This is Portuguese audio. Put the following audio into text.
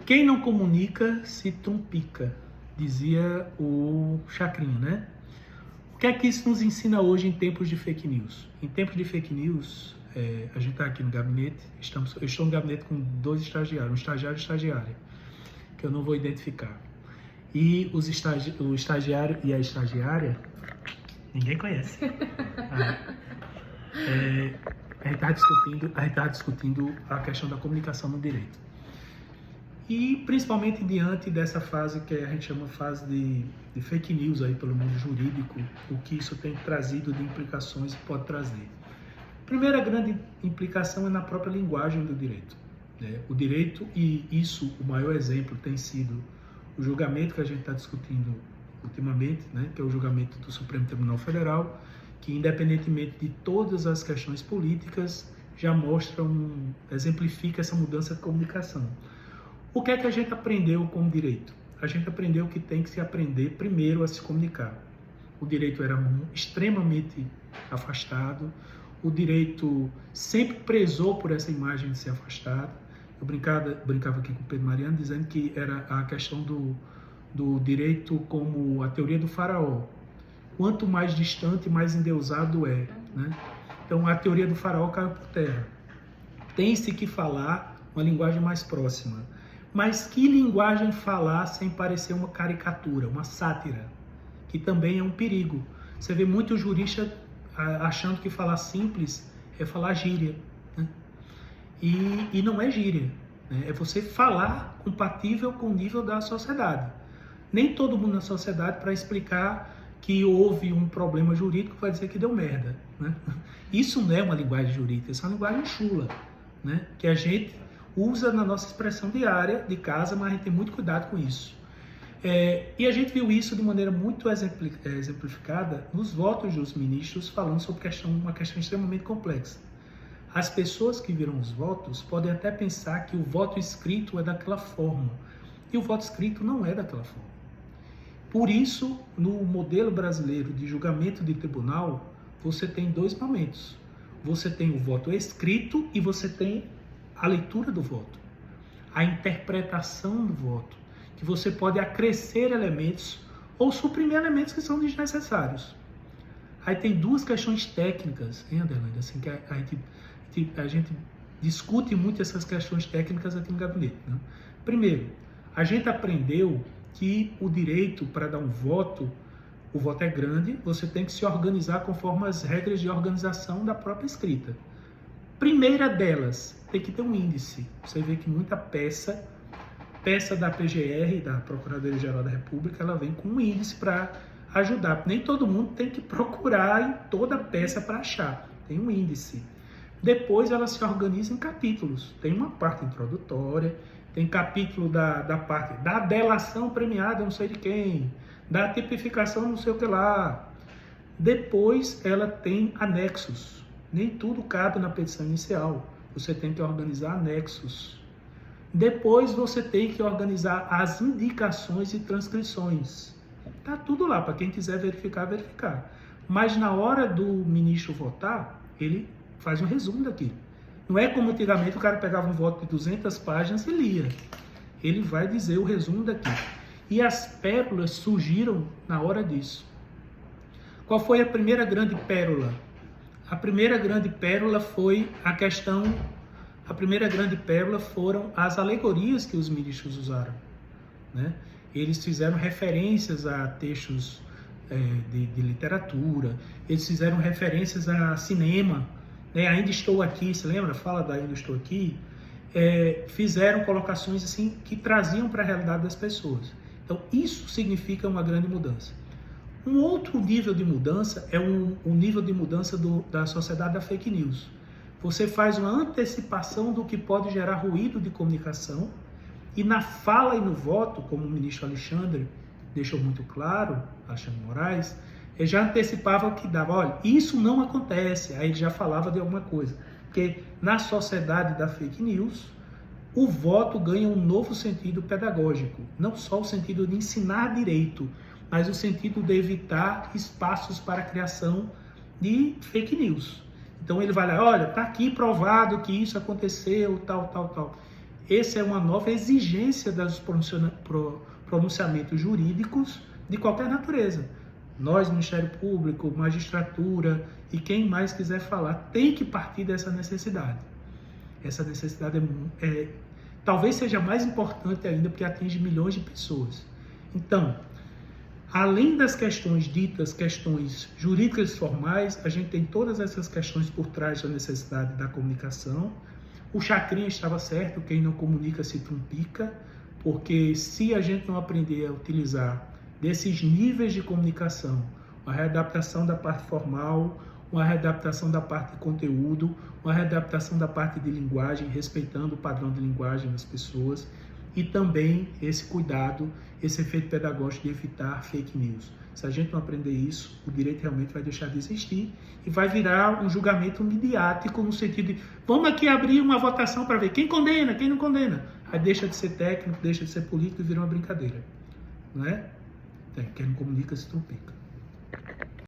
Quem não comunica se trumpica, dizia o Chacrinha, né? O que é que isso nos ensina hoje em tempos de fake news? Em tempos de fake news, a gente está aqui no gabinete, eu estou no gabinete com 2 estagiários, um estagiário e estagiária, que eu não vou identificar. E o estagiário e a estagiária, ninguém conhece. A gente está discutindo a questão da comunicação no direito. E principalmente diante dessa fase que a gente chama fase de fake news aí pelo mundo jurídico, o que isso tem trazido de implicações e pode trazer. Primeira grande implicação é na própria linguagem do direito, né? O direito, e isso, o maior exemplo tem sido o julgamento que a gente está discutindo ultimamente, né? Que é o julgamento do Supremo Tribunal Federal, que independentemente de todas as questões políticas, já exemplifica essa mudança de comunicação. O que é que a gente aprendeu com o direito? A gente aprendeu que tem que se aprender primeiro a se comunicar. O direito era extremamente afastado, o direito sempre prezou por essa imagem de ser afastado. Eu brincava aqui com o Pedro Mariano, dizendo que era a questão do direito como a teoria do faraó. Quanto mais distante, mais endeusado é, né? Então a teoria do faraó caiu por terra. Tem-se que falar uma linguagem mais próxima. Mas que linguagem falar sem parecer uma caricatura, uma sátira, que também é um perigo. Você vê muito jurista achando que falar simples é falar gíria, né? E não é gíria, né? É você falar compatível com o nível da sociedade. Nem todo mundo na sociedade, para explicar que houve um problema jurídico, vai dizer que deu merda, né? Isso não é uma linguagem jurídica, isso é uma linguagem chula, né? Que a gente usa na nossa expressão diária de casa, mas a gente tem muito cuidado com isso. E a gente viu isso de maneira muito exemplificada nos votos dos ministros, falando sobre uma questão extremamente complexa. As pessoas que viram os votos podem até pensar que o voto escrito é daquela forma, e o voto escrito não é daquela forma. Por isso, no modelo brasileiro de julgamento de tribunal, você tem 2 momentos. Você tem o voto escrito e você tem a leitura do voto, a interpretação do voto, que você pode acrescer elementos ou suprimir elementos que são desnecessários. Aí tem 2 questões técnicas, hein, Adelante? Assim, que a gente discute muito essas questões técnicas aqui no gabinete, né? Primeiro, a gente aprendeu que o direito para dar um voto, o voto é grande, você tem que se organizar conforme as regras de organização da própria escrita. Primeira delas, tem que ter um índice. Você vê que muita peça da PGR, da Procuradoria-Geral da República, ela vem com um índice para ajudar. Nem todo mundo tem que procurar em toda peça para achar. Tem um índice. Depois ela se organiza em capítulos. Tem uma parte introdutória, tem capítulo da parte da delação premiada não sei de quem, da tipificação não sei o que lá. Depois ela tem anexos. Nem tudo cabe na petição inicial. Você tem que organizar anexos. Depois você tem que organizar as indicações e transcrições. Tá tudo lá, para quem quiser verificar. Mas na hora do ministro votar, ele faz um resumo daquilo. Não é como antigamente o cara pegava um voto de 200 páginas e lia. Ele vai dizer o resumo daquilo. E as pérolas surgiram na hora disso. Qual foi a primeira grande pérola? A primeira grande pérola foi foram as alegorias que os ministros usaram, né? Eles fizeram referências a textos de literatura, eles fizeram referências a cinema, né? Ainda Estou Aqui, se lembra? Fala da Ainda Estou Aqui. Fizeram colocações assim que traziam para a realidade das pessoas. Então isso significa uma grande mudança. Um outro nível de mudança é o nível de mudança da sociedade da fake news. Você faz uma antecipação do que pode gerar ruído de comunicação e na fala e no voto, como o ministro Alexandre deixou muito claro, Alexandre Moraes, ele já antecipava o que dava. Olha, isso não acontece. Aí ele já falava de alguma coisa. Porque na sociedade da fake news, o voto ganha um novo sentido pedagógico. Não só o sentido de ensinar direito, mas o sentido de evitar espaços para a criação de fake news. Então ele vai lá, olha, está aqui provado que isso aconteceu, tal. Essa é uma nova exigência dos pronunciamentos jurídicos de qualquer natureza. Nós, Ministério Público, magistratura e quem mais quiser falar, tem que partir dessa necessidade. Essa necessidade talvez seja mais importante ainda porque atinge milhões de pessoas. Então, além das questões ditas, questões jurídicas formais, a gente tem todas essas questões por trás da necessidade da comunicação. O Chacrinha estava certo, quem não comunica se trumpica, porque se a gente não aprender a utilizar desses níveis de comunicação, uma readaptação da parte formal, uma readaptação da parte de conteúdo, uma readaptação da parte de linguagem, respeitando o padrão de linguagem das pessoas, e também esse cuidado, esse efeito pedagógico de evitar fake news. Se a gente não aprender isso, o direito realmente vai deixar de existir e vai virar um julgamento midiático no sentido de vamos aqui abrir uma votação para ver quem condena, quem não condena. Aí deixa de ser técnico, deixa de ser político e vira uma brincadeira. Não é? Quem não comunica se trumpica.